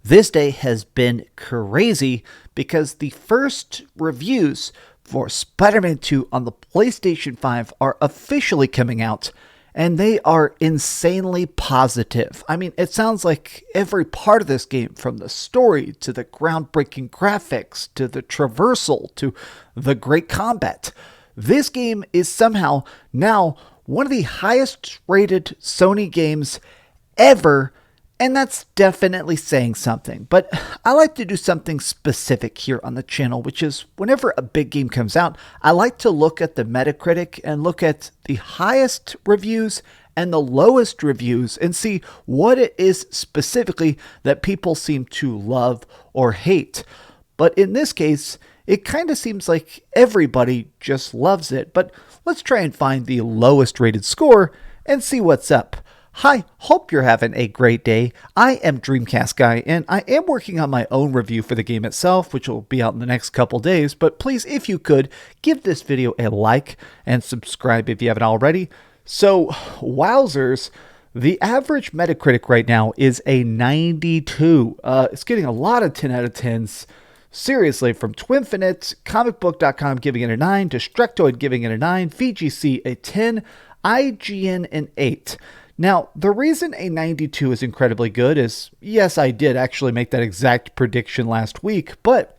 This day has been crazy because the first reviews for Spider-Man 2 on the PlayStation 5 are officially coming out, and they are insanely positive. I mean, it sounds like every part of this game, from the story to the groundbreaking graphics to the traversal to the great combat, this game is somehow now one of the highest rated Sony games ever. And that's definitely saying something. But I like to do something specific here on the channel, which is whenever a big game comes out, I like to look at the Metacritic and look at the highest reviews and the lowest reviews and see what it is specifically that people seem to love or hate. But in this case, it kind of seems like everybody just loves it. But let's try and find the lowest rated score and see what's up. Hi, hope you're having a great day. I am DreamcastGuy, and I am working on my own review for the game itself, which will be out in the next couple days, but please, if you could, give this video a like and subscribe if you haven't already. So, wowzers, the average Metacritic right now is a 92. It's getting a lot of 10 out of 10s. Seriously, from Twinfinite, comicbook.com giving it a 9, Destructoid giving it a 9, VGC a 10, IGN an 8. Now, the reason a 92 is incredibly good is, yes, I did actually make that exact prediction last week, but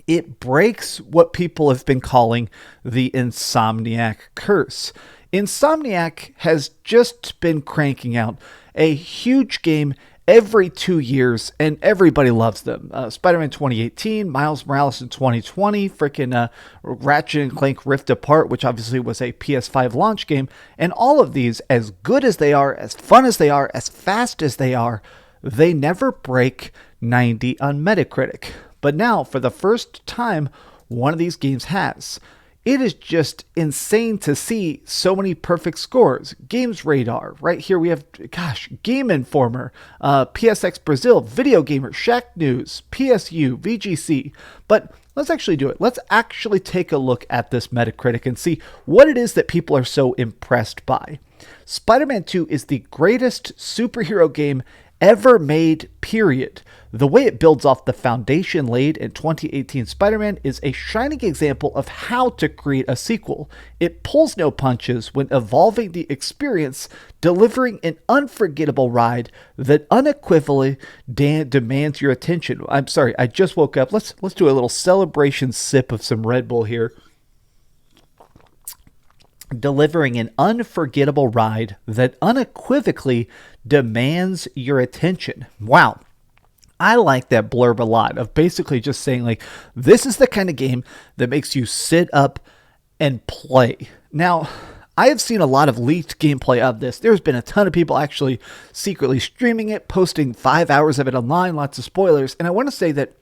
it breaks what people have been calling the Insomniac Curse. Insomniac has just been cranking out a huge game every 2 years, and everybody loves them. Spider-Man 2018, Miles Morales in 2020, freaking Ratchet and Clank Rift Apart, which obviously was a PS5 launch game, and all of these, as good as they are, as fun as they are, as fast as they are, they never break 90 on Metacritic. But now, for the first time, one of these games has. It is just insane to see so many perfect scores. Games Radar, right here we have, Game Informer, PSX Brazil, Video Gamer, Shack News, PSU, VGC. But let's actually do it. Let's actually take a look at this Metacritic and see what it is that people are so impressed by. Spider-Man 2 is the greatest superhero game ever made, period. The way it builds off the foundation laid in 2018 Spider-Man is a shining example of how to create a sequel. It pulls no punches when evolving the experience, delivering an unforgettable ride that unequivocally demands your attention. I'm sorry, I just woke up. Let's do a little celebration sip of some Red Bull here. Delivering an unforgettable ride that unequivocally demands your attention. Wow. I like that blurb a lot, of basically just saying, like, this is the kind of game that makes you sit up and play. Now, I have seen a lot of leaked gameplay of this. There's been a ton of people actually secretly streaming it, posting 5 hours of it online, lots of spoilers, and I want to say that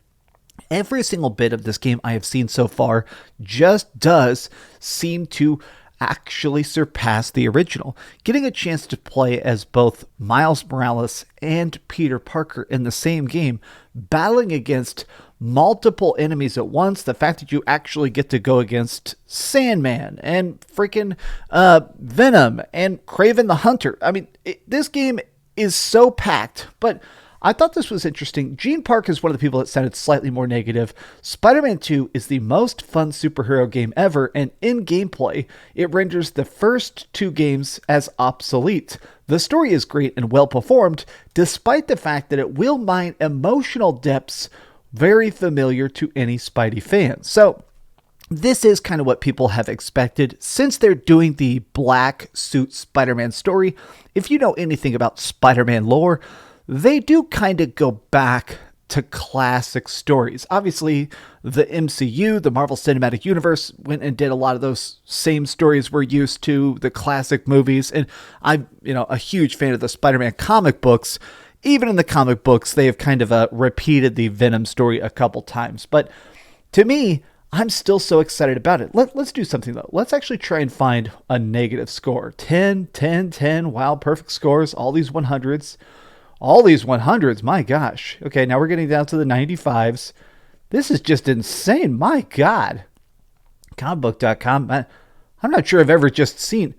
every single bit of this game I have seen so far just does seem to actually surpass the original. Getting a chance to play as both Miles Morales and Peter Parker in the same game, battling against multiple enemies at once, the fact that you actually get to go against Sandman and freaking Venom and Kraven the Hunter. I mean, this game is so packed, but I thought this was interesting. Gene Park is one of the people that sounded slightly more negative. Spider-Man 2 is the most fun superhero game ever, and in gameplay, it renders the first two games as obsolete. The story is great and well performed, despite the fact that it will mine emotional depths very familiar to any Spidey fan. So, this is kind of what people have expected since they're doing the black suit Spider-Man story. If you know anything about Spider-Man lore, they do kind of go back to classic stories. Obviously, the MCU, the Marvel Cinematic Universe, went and did a lot of those same stories we're used to, the classic movies. And I'm, a huge fan of the Spider-Man comic books. Even in the comic books, they have kind of repeated the Venom story a couple times. But to me, I'm still so excited about it. Let's do something, though. Let's actually try and find a negative score. 10, 10, 10. Wow, perfect scores. All these 100s. All these 100s, my gosh. Okay, now we're getting down to the 95s. This is just insane, my God. Comicbook.com, I'm not sure I've ever just seen.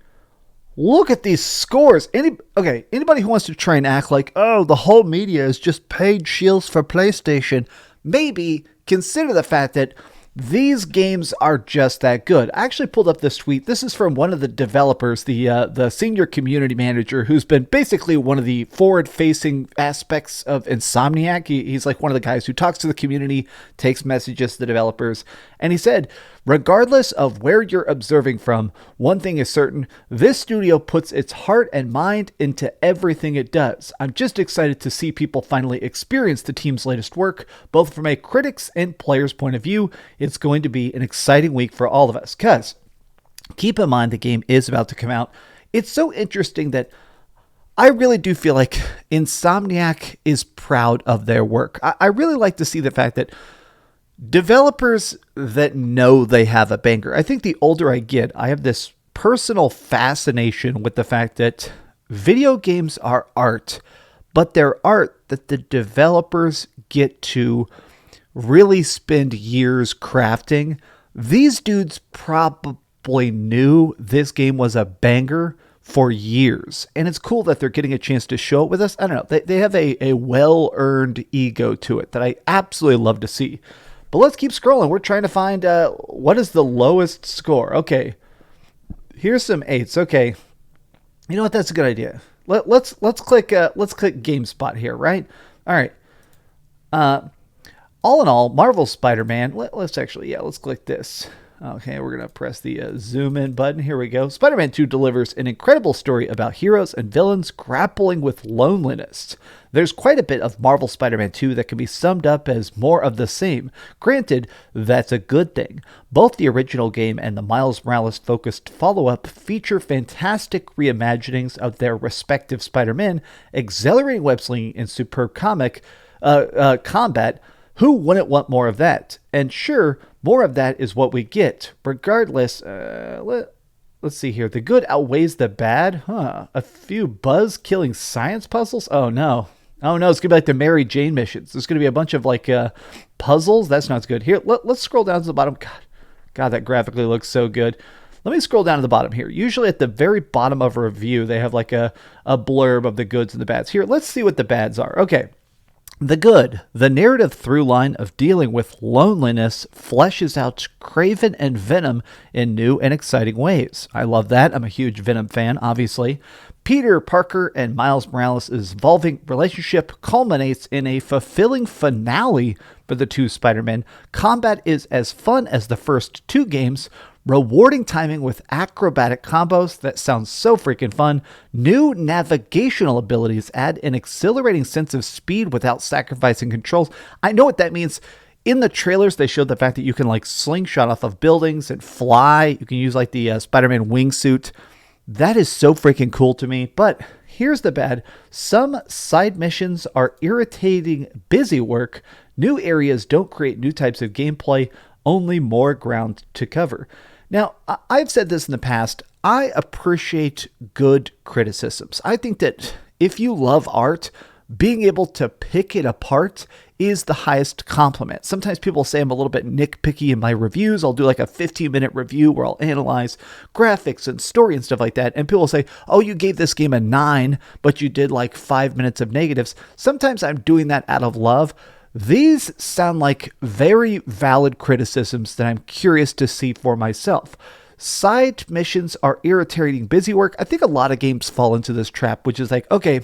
Look at these scores. Anybody who wants to try and act like, oh, the whole media is just paid shields for PlayStation, maybe consider the fact that these games are just that good. I actually pulled up this tweet. This is from one of the developers, the senior community manager, who's been basically one of the forward-facing aspects of Insomniac. He's like one of the guys who talks to the community, takes messages to the developers. And he said, regardless of where you're observing from, one thing is certain, this studio puts its heart and mind into everything it does. I'm just excited to see people finally experience the team's latest work, both from a critic's and player's point of view. It's going to be an exciting week for all of us, because keep in mind the game is about to come out. It's so interesting that I really do feel like Insomniac is proud of their work. I really like to see the fact that developers that know they have a banger. I think the older I get, I have this personal fascination with the fact that video games are art, but they're art that the developers get to really spend years crafting. These dudes probably knew this game was a banger for years, and it's cool that they're getting a chance to show it with us. I don't know. They have a well-earned ego to it that I absolutely love to see. But let's keep scrolling. We're trying to find what is the lowest score. Okay, here's some 8s. Okay, you know what? That's a good idea. Let's click GameSpot here, right? All right. All in all, Marvel Spider-Man. Let's click this. Okay, we're going to press the zoom in button. Here we go. Spider-Man 2 delivers an incredible story about heroes and villains grappling with loneliness. There's quite a bit of Marvel Spider-Man 2 that can be summed up as more of the same. Granted, that's a good thing. Both the original game and the Miles Morales-focused follow-up feature fantastic reimaginings of their respective Spider-Men, exhilarating web-slinging, and superb combat. Who wouldn't want more of that? And sure, more of that is what we get. Regardless, let's see here. The good outweighs the bad. A few buzz-killing science puzzles? Oh, no. It's going to be like the Mary Jane missions. There's going to be a bunch of, puzzles. That's not good. Here, let's scroll down to the bottom. God, that graphically looks so good. Let me scroll down to the bottom here. Usually at the very bottom of a review, they have, a blurb of the goods and the bads. Here, let's see what the bads are. Okay. The good, the narrative through line of dealing with loneliness fleshes out Kraven and Venom in new and exciting ways. I love that. I'm a huge Venom fan, obviously. Peter Parker and Miles Morales' evolving relationship culminates in a fulfilling finale for the two Spider-Men. Combat is as fun as the first two games. Rewarding timing with acrobatic combos that sounds so freaking fun. New navigational abilities add an exhilarating sense of speed without sacrificing controls. I know what that means. In the trailers, they showed the fact that you can slingshot off of buildings and fly. You can use the Spider-Man wingsuit. That is so freaking cool to me. But here's the bad. Some side missions are irritating busy work. New areas don't create new types of gameplay, only more ground to cover. Now, I've said this in the past, I appreciate good criticisms. I think that if you love art, being able to pick it apart is the highest compliment. Sometimes people say I'm a little bit nitpicky in my reviews. I'll do a 15-minute review where I'll analyze graphics and story and stuff like that. And people will say, oh, you gave this game a 9, but you did 5 minutes of negatives. Sometimes I'm doing that out of love. These sound like very valid criticisms that I'm curious to see for myself. Side missions are irritating busy work. I think a lot of games fall into this trap, which is okay,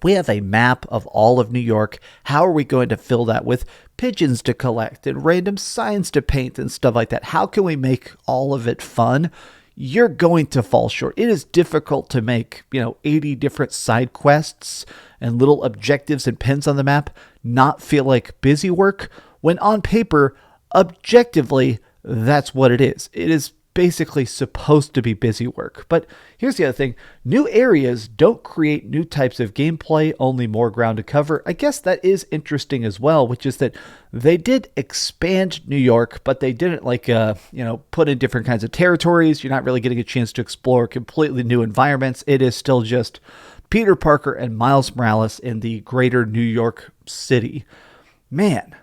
we have a map of all of New York. How are we going to fill that with pigeons to collect and random signs to paint and stuff like that? How can we make all of it fun? You're going to fall short. It is difficult to make, 80 different side quests and little objectives and pins on the map not feel like busy work, when on paper, objectively, that's what it is. It is basically supposed to be busy work. But here's the other thing. New areas don't create new types of gameplay, only more ground to cover. I guess that is interesting as well, which is that they did expand New York, but they didn't put in different kinds of territories. You're not really getting a chance to explore completely new environments. It is still just Peter Parker and Miles Morales in the greater New York City. Man,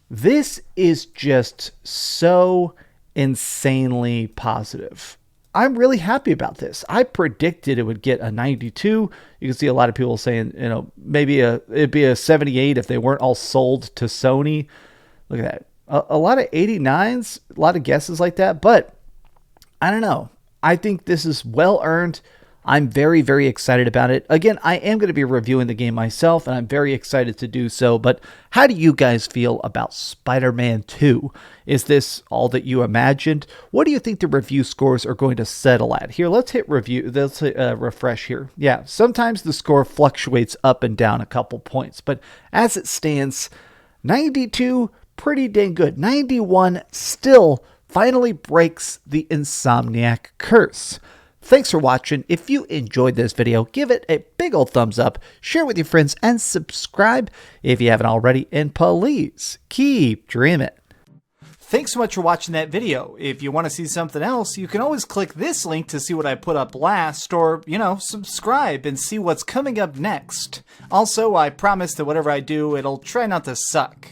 this is just so insanely positive. I'm really happy about this. I predicted it would get a 92. You can see a lot of people saying, maybe it'd be a 78 if they weren't all sold to Sony. Look at that. A lot of 89s, a lot of guesses like that, but I don't know. I think this is well earned. I'm very, very excited about it. Again, I am going to be reviewing the game myself, and I'm very excited to do so. But how do you guys feel about Spider-Man 2? Is this all that you imagined? What do you think the review scores are going to settle at? Here, let's hit review. Let's hit, refresh here. Yeah, sometimes the score fluctuates up and down a couple points, but as it stands, 92, pretty dang good. 91 still finally breaks the Insomniac Curse. Thanks for watching. If you enjoyed this video, give it a big old thumbs up, share with your friends, and subscribe if you haven't already, and please keep dreaming. Thanks so much for watching that video. If you want to see something else, you can always click this link to see what I put up last, or, subscribe and see what's coming up next. Also, I promise that whatever I do, it'll try not to suck.